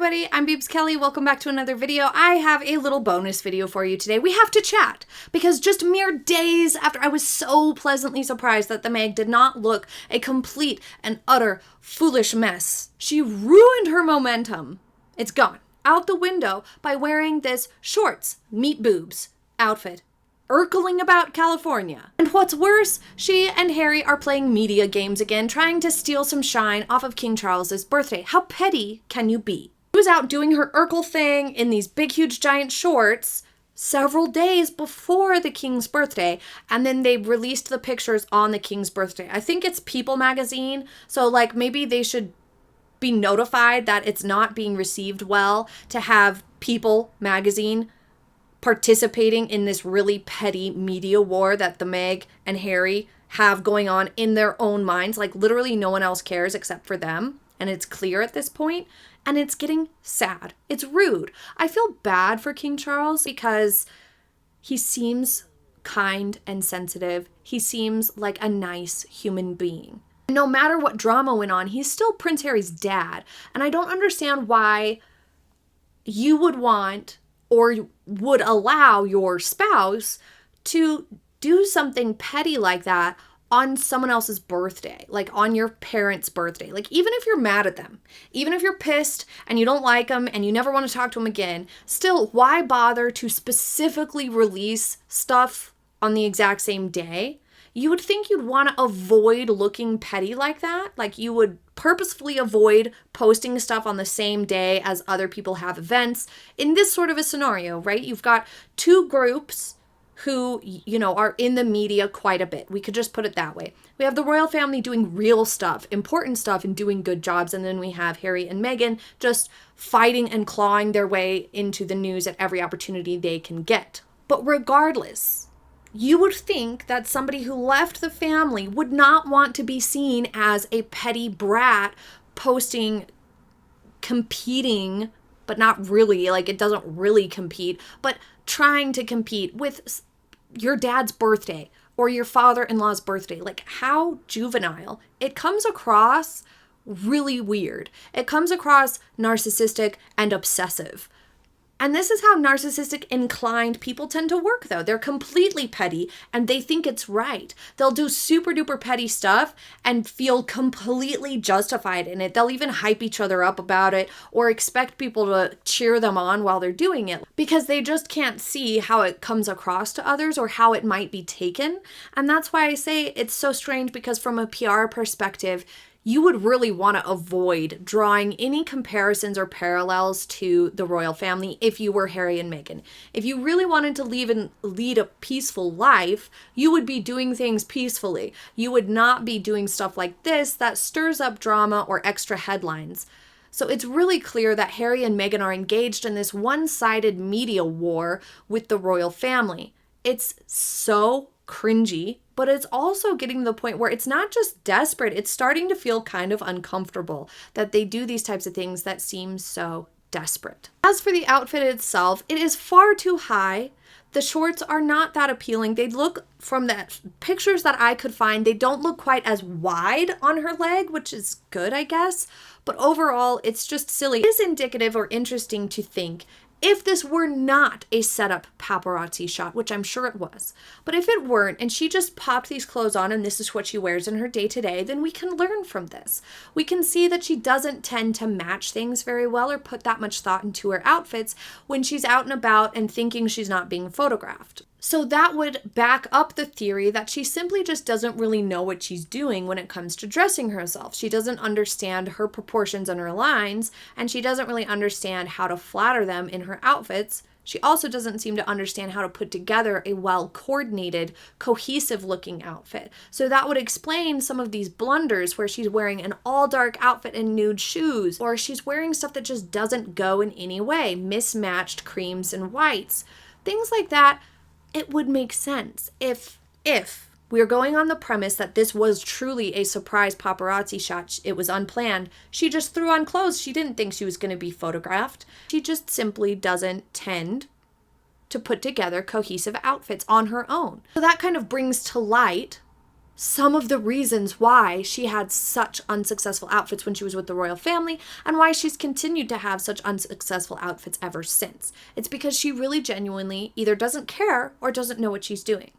everybody, I'm Beebs Kelley. Welcome back to another video. I have a little bonus video for you today. We have to chat because just mere days after I was so pleasantly surprised that the Meg did not look a complete and utter foolish mess, she ruined her momentum. It's gone out the window by wearing this shorts, meat boobs outfit, urkling about California. And what's worse, she and Harry are playing media games again, trying to steal some shine off of King Charles's birthday. How petty can you be? She was out doing her urkel thing in these big, huge, giant shorts several days before the King's birthday, and then they released the pictures on the King's birthday. I think it's People magazine, so like maybe they should be notified that it's not being received well to have People magazine participating in this really petty media war that the Meg and Harry have going on in their own minds. Like literally no one else cares except for them. And it's clear at this point, and it's getting sad. It's rude. I feel bad for King Charles because he seems kind and sensitive. He seems like a nice human being. No matter what drama went on, he's still Prince Harry's dad. And I don't understand why you would want or would allow your spouse to do something petty like that on someone else's birthday, like on your parents' birthday. Like even if you're mad at them, even if you're pissed and you don't like them and you never want to talk to them again, still, why bother to specifically release stuff on the exact same day? You would think you'd want to avoid looking petty like that. Like you would purposefully avoid posting stuff on the same day as other people have events in this sort of a scenario, right? You've got two groups who, you know, are in the media quite a bit. We could just put it that way. We have the royal family doing real stuff, important stuff, and doing good jobs. And then we have Harry and Meghan just fighting and clawing their way into the news at every opportunity they can get. But regardless, you would think that somebody who left the family would not want to be seen as a petty brat posting, competing, but not really, like it doesn't really compete, but trying to compete with your dad's birthday or your father-in-law's birthday. Like how juvenile. It comes across really weird. It comes across narcissistic and obsessive. And this is how narcissistic inclined people tend to work, though. They're completely petty and they think it's right. They'll do super duper petty stuff and feel completely justified in it. They'll even hype each other up about it or expect people to cheer them on while they're doing it because they just can't see how it comes across to others or how it might be taken. And that's why I say it's so strange, because from a PR perspective, you would really want to avoid drawing any comparisons or parallels to the royal family if you were Harry and Meghan. If you really wanted to lead a peaceful life, you would be doing things peacefully. You would not be doing stuff like this that stirs up drama or extra headlines. So it's really clear that Harry and Meghan are engaged in this one-sided media war with the royal family. It's so cringy, but it's also getting to the point where it's not just desperate, it's starting to feel kind of uncomfortable that they do these types of things that seem so desperate. As for the outfit itself, it is far too high. The shorts are not that appealing. They look, from the pictures that I could find, they don't look quite as wide on her leg, which is good, I guess. But overall, it's just silly. It is indicative or interesting to think if this were not a setup paparazzi shot, which I'm sure it was, but if it weren't and she just popped these clothes on and this is what she wears in her day-to-day, then we can learn from this. We can see that she doesn't tend to match things very well or put that much thought into her outfits when she's out and about and thinking she's not being photographed. So that would back up the theory that she simply just doesn't really know what she's doing when it comes to dressing herself. She doesn't understand her proportions and her lines, and she doesn't really understand how to flatter them in her outfits. She also doesn't seem to understand how to put together a well-coordinated, cohesive-looking outfit. So that would explain some of these blunders where she's wearing an all-dark outfit and nude shoes, or she's wearing stuff that just doesn't go in any way, mismatched creams and whites. Things like that. It would make sense if we're going on the premise that this was truly a surprise paparazzi shot, it was unplanned. She just threw on clothes. She didn't think she was going to be photographed. She just simply doesn't tend to put together cohesive outfits on her own. So that kind of brings to light some of the reasons why she had such unsuccessful outfits when she was with the royal family and why she's continued to have such unsuccessful outfits ever since. It's because she really genuinely either doesn't care or doesn't know what she's doing.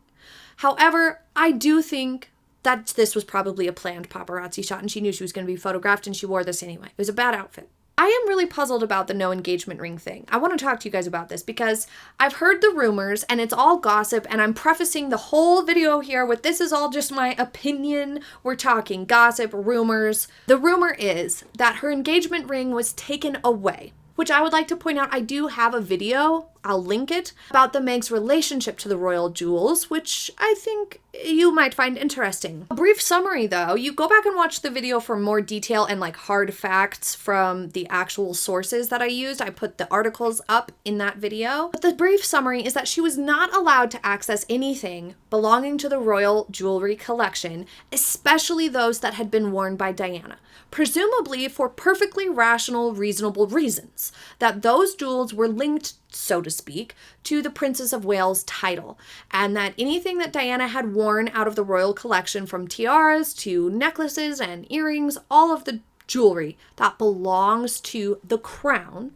However, I do think that this was probably a planned paparazzi shot and she knew she was going to be photographed and she wore this anyway. It was a bad outfit. I am really puzzled about the no engagement ring thing. I want to talk to you guys about this because I've heard the rumors and it's all gossip, and I'm prefacing the whole video here with this is all just my opinion. We're talking gossip, rumors. The rumor is that her engagement ring was taken away, which I would like to point out I do have a video, I'll link it, about the Meg's relationship to the royal jewels, which I think you might find interesting. A brief summary though, you go back and watch the video for more detail and like hard facts from the actual sources that I used. I put the articles up in that video. But the brief summary is that she was not allowed to access anything belonging to the royal jewelry collection, especially those that had been worn by Diana, presumably for perfectly rational, reasonable reasons, that those jewels were linked, so to speak, to the Princess of Wales title, and that anything that Diana had worn out of the royal collection, from tiaras to necklaces and earrings, all of the jewelry that belongs to the crown,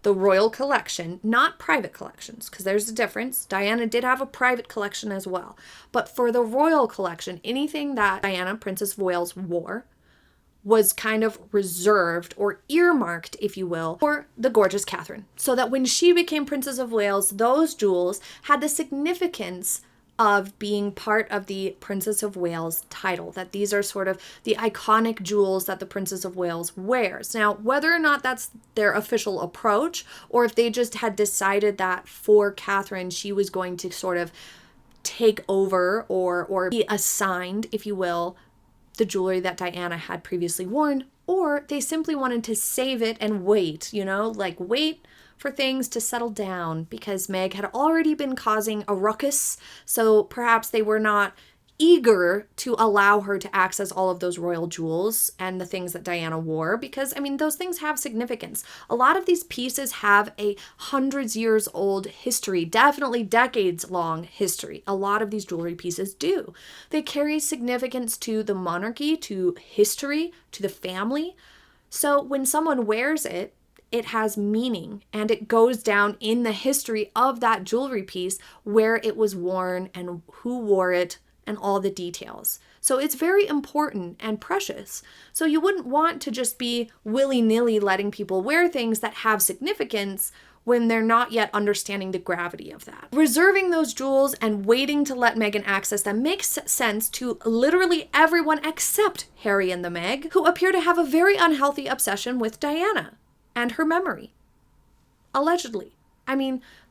the royal collection, not private collections, because there's a difference. Diana did have a private collection as well, but for the royal collection, anything that Diana, Princess of Wales, wore was kind of reserved or earmarked, if you will, for the gorgeous Catherine. So that when she became Princess of Wales, those jewels had the significance of being part of the Princess of Wales title, that these are sort of the iconic jewels that the Princess of Wales wears. Now, whether or not that's their official approach, or if they just had decided that for Catherine, she was going to sort of take over or be assigned, if you will, the jewelry that Diana had previously worn, or they simply wanted to save it and wait, like wait for things to settle down because Meg had already been causing a ruckus, so perhaps they were not eager to allow her to access all of those royal jewels and the things that Diana wore, because those things have significance. A lot of these pieces have a hundreds years old history, definitely decades long history. A lot of these jewelry pieces do. They carry significance to the monarchy, to history, to the family. So when someone wears it, it has meaning and it goes down in the history of that jewelry piece, where it was worn and who wore it, and all the details. So it's very important and precious. So you wouldn't want to just be willy-nilly letting people wear things that have significance when they're not yet understanding the gravity of that. Reserving those jewels and waiting to let Meghan access them makes sense to literally everyone except Harry and the Meg, who appear to have a very unhealthy obsession with Diana and her memory. Allegedly.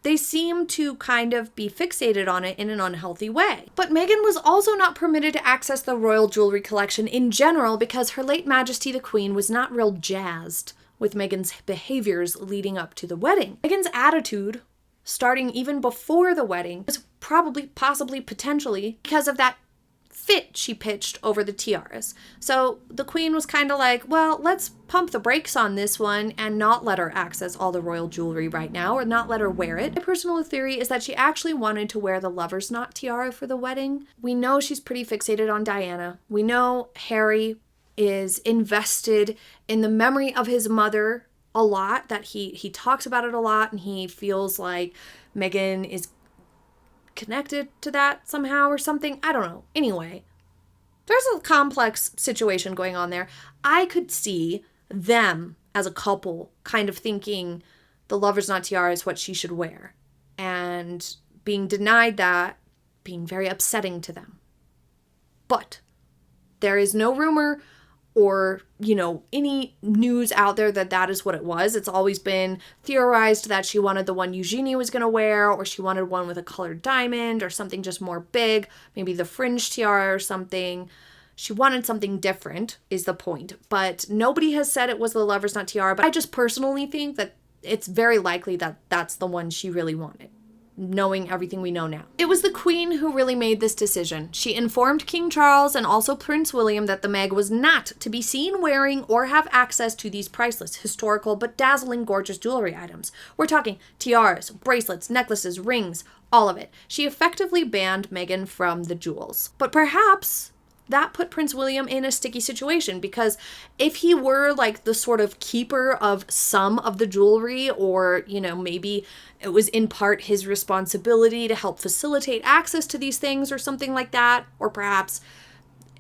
They seem to kind of be fixated on it in an unhealthy way. But Meghan was also not permitted to access the royal jewelry collection in general because Her late Majesty the Queen was not real jazzed with Meghan's behaviors leading up to the wedding. Meghan's attitude, starting even before the wedding, was probably, possibly, potentially because of that fit she pitched over the tiaras. So the Queen was kind of like, well, let's pump the brakes on this one and not let her access all the royal jewelry right now, or not let her wear it. My personal theory is that she actually wanted to wear the lover's knot tiara for the wedding. We know she's pretty fixated on Diana. We know Harry is invested in the memory of his mother a lot, that he talks about it a lot, and he feels like Meghan is connected to that somehow or something. I don't know. Anyway, there's a complex situation going on there. I could see them as a couple kind of thinking the lover's knot tiara is what she should wear, and being denied that being very upsetting to them. But there is no rumor or, any news out there that that is what it was. It's always been theorized that she wanted the one Eugenie was going to wear, or she wanted one with a colored diamond or something just more big, maybe the fringe tiara or something. She wanted something different is the point. But nobody has said it was the lover's knot tiara, but I just personally think that it's very likely that that's the one she really wanted, knowing everything we know now. It was the Queen who really made this decision. She informed King Charles and also Prince William that the Meg was not to be seen wearing or have access to these priceless, historical, but dazzling gorgeous jewelry items. We're talking tiaras, bracelets, necklaces, rings, all of it. She effectively banned Meghan from the jewels. But perhaps that put Prince William in a sticky situation, because if he were like the sort of keeper of some of the jewelry, or, you know, maybe it was in part his responsibility to help facilitate access to these things or something like that, or perhaps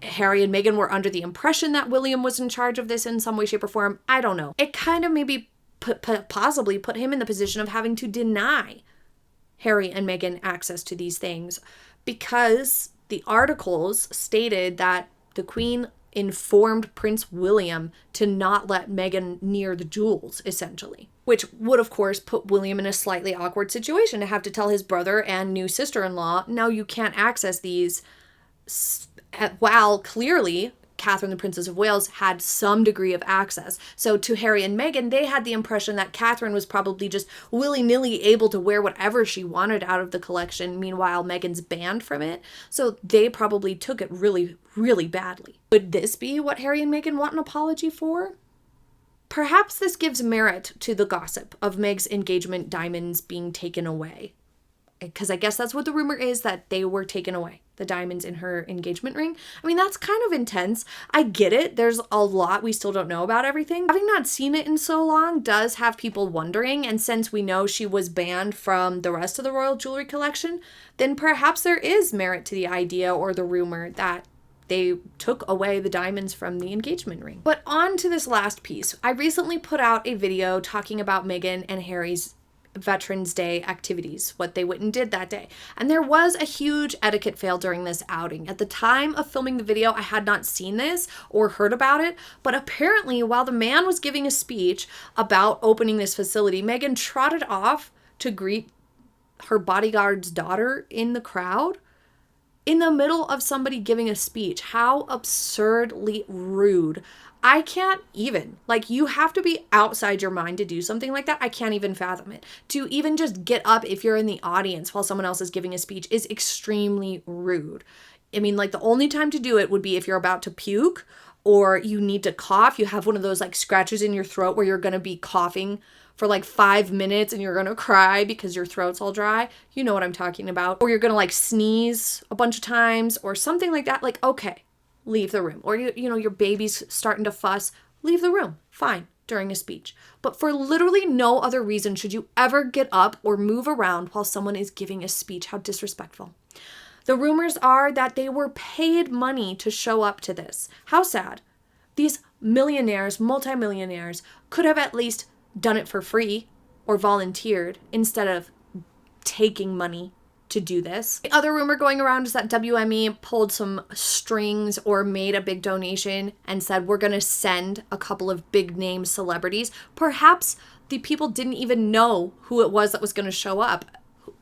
Harry and Meghan were under the impression that William was in charge of this in some way, shape, or form. I don't know. It kind of maybe possibly put him in the position of having to deny Harry and Meghan access to these things, because the articles stated that the Queen informed Prince William to not let Meghan near the jewels, essentially. Which would, of course, put William in a slightly awkward situation to have to tell his brother and new sister-in-law, no, you can't access these, while clearly Catherine, the Princess of Wales, had some degree of access. So to Harry and Meghan, they had the impression that Catherine was probably just willy-nilly able to wear whatever she wanted out of the collection. Meanwhile, Meghan's banned from it. So they probably took it really, really badly. Would this be what Harry and Meghan want an apology for? Perhaps this gives merit to the gossip of Meg's engagement diamonds being taken away. Because I guess that's what the rumor is, that they were taken away, the diamonds in her engagement ring. I mean, that's kind of intense. I get it. There's a lot we still don't know about everything. Having not seen it in so long does have people wondering. And since we know she was banned from the rest of the royal jewelry collection, then perhaps there is merit to the idea or the rumor that they took away the diamonds from the engagement ring. But on to this last piece. I recently put out a video talking about Meghan and Harry's Veterans Day activities, what they went and did that day. And there was a huge etiquette fail during this outing. At the time of filming the video, I had not seen this or heard about it, but apparently while the man was giving a speech about opening this facility, Meghan trotted off to greet her bodyguard's daughter in the crowd in the middle of somebody giving a speech. How absurdly rude. I can't even. Like, you have to be outside your mind to do something like that. I can't even fathom it. To even just get up if you're in the audience while someone else is giving a speech is extremely rude. I mean, like, the only time to do it would be if you're about to puke or you need to cough. You have one of those, like, scratches in your throat where you're going to be coughing for like 5 minutes and you're going to cry because your throat's all dry. You know what I'm talking about. Or you're going to like sneeze a bunch of times or something like that. Like, okay, leave the room. Or, you know, your baby's starting to fuss. Leave the room. Fine. During a speech. But for literally no other reason should you ever get up or move around while someone is giving a speech. How disrespectful. The rumors are that they were paid money to show up to this. How sad. These millionaires, multimillionaires, could have at least done it for free or volunteered instead of taking money to do this. The other rumor going around is that WME pulled some strings or made a big donation and said, we're going to send a couple of big name celebrities. Perhaps the people didn't even know who it was that was going to show up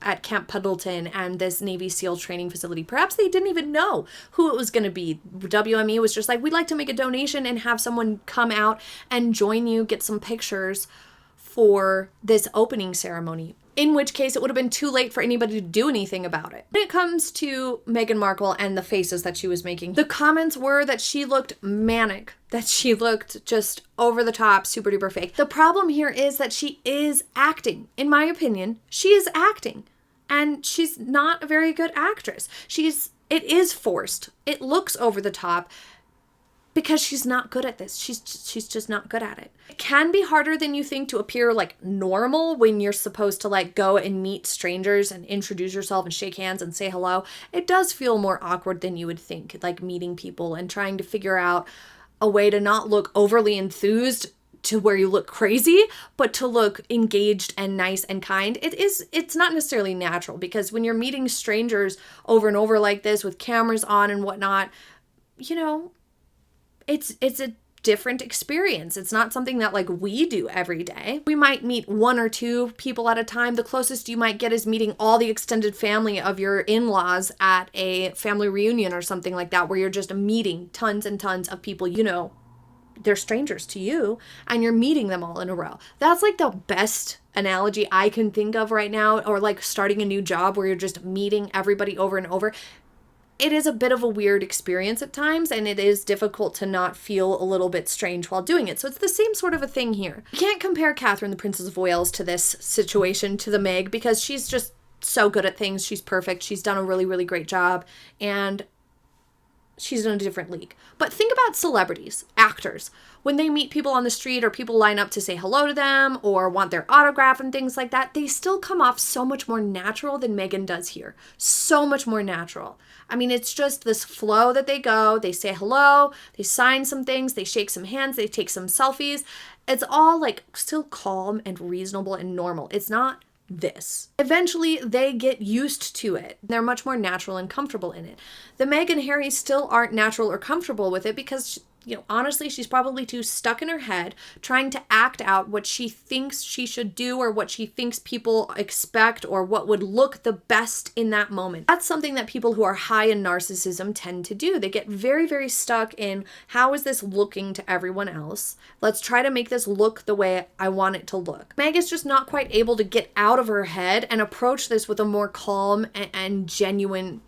at Camp Pendleton and this Navy SEAL training facility. Perhaps they didn't even know who it was going to be. WME was just like, we'd like to make a donation and have someone come out and join you, get some pictures for this opening ceremony. In which case, it would have been too late for anybody to do anything about it. When it comes to Meghan Markle and the faces that she was making, the comments were that she looked manic, that she looked just over the top, super duper fake. The problem here is that she is acting. In my opinion, she is acting. And she's not a very good actress. It is forced. It looks over the top because she's not good at this. She's just not good at it. It can be harder than you think to appear like normal when you're supposed to like go and meet strangers and introduce yourself and shake hands and say hello. It does feel more awkward than you would think, like meeting people and trying to figure out a way to not look overly enthused to where you look crazy, but to look engaged and nice and kind. It's not necessarily natural, because when you're meeting strangers over and over like this with cameras on and whatnot, you know, it's a different experience. It's not something that like we do every day. We might meet one or two people at a time. The closest you might get is meeting all the extended family of your in-laws at a family reunion or something like that, where you're just meeting tons and tons of people, you know, they're strangers to you and you're meeting them all in a row. That's like the best analogy I can think of right now, or like starting a new job where you're just meeting everybody over and over. It is a bit of a weird experience at times, and it is difficult to not feel a little bit strange while doing it. So it's the same sort of a thing here. You can't compare Catherine, the Princess of Wales, to this situation, to the Meg, because she's just so good at things. She's perfect. She's done a really, really great job. And she's in a different league. But think about celebrities, actors. When they meet people on the street or people line up to say hello to them or want their autograph and things like that, they still come off so much more natural than Meghan does here. So much more natural. I mean, it's just this flow that they go, they say hello, they sign some things, they shake some hands, they take some selfies. It's all like still calm and reasonable and normal. It's not this. Eventually, they get used to it. They're much more natural and comfortable in it. The Meg and Harry still aren't natural or comfortable with it because, you know, honestly, she's probably too stuck in her head trying to act out what she thinks she should do or what she thinks people expect or what would look the best in that moment. That's something that people who are high in narcissism tend to do. They get very, very stuck in, how is this looking to everyone else? Let's try to make this look the way I want it to look. Meg is just not quite able to get out of her head and approach this with a more calm and genuine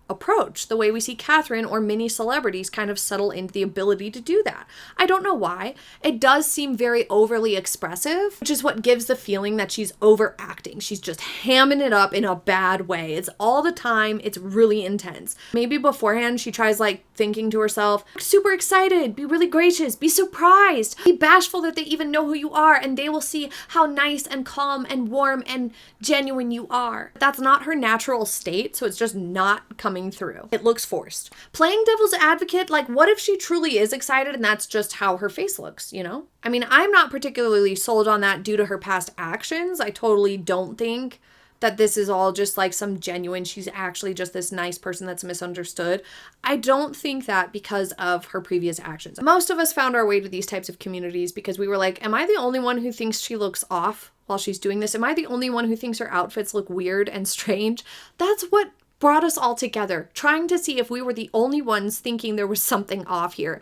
approach, the way we see Catherine or many celebrities kind of settle into the ability to do that. I don't know why. It does seem very overly expressive, which is what gives the feeling that she's overacting. She's just hamming it up in a bad way. It's all the time. It's really intense. Maybe beforehand she tries like thinking to herself, super excited, be really gracious, be surprised, be bashful that they even know who you are and they will see how nice and calm and warm and genuine you are. That's not her natural state, so it's just not coming through. It looks forced. Playing devil's advocate, like what if she truly is excited and that's just how her face looks, you know? I mean, I'm not particularly sold on that due to her past actions. I totally don't think that this is all just like some genuine, she's actually just this nice person that's misunderstood. I don't think that because of her previous actions. Most of us found our way to these types of communities because we were like, am I the only one who thinks she looks off while she's doing this? Am I the only one who thinks her outfits look weird and strange? That's what brought us all together, trying to see if we were the only ones thinking there was something off here.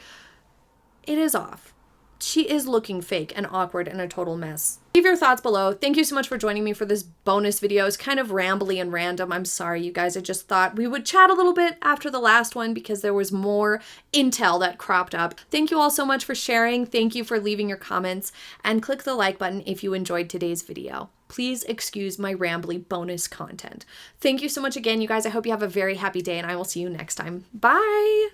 It is off. She is looking fake and awkward and a total mess. Leave your thoughts below. Thank you so much for joining me for this bonus video. It's kind of rambly and random. I'm sorry, you guys. I just thought we would chat a little bit after the last one because there was more intel that cropped up. Thank you all so much for sharing. Thank you for leaving your comments and click the like button if you enjoyed today's video. Please excuse my rambly bonus content. Thank you so much again, you guys. I hope you have a very happy day and I will see you next time. Bye!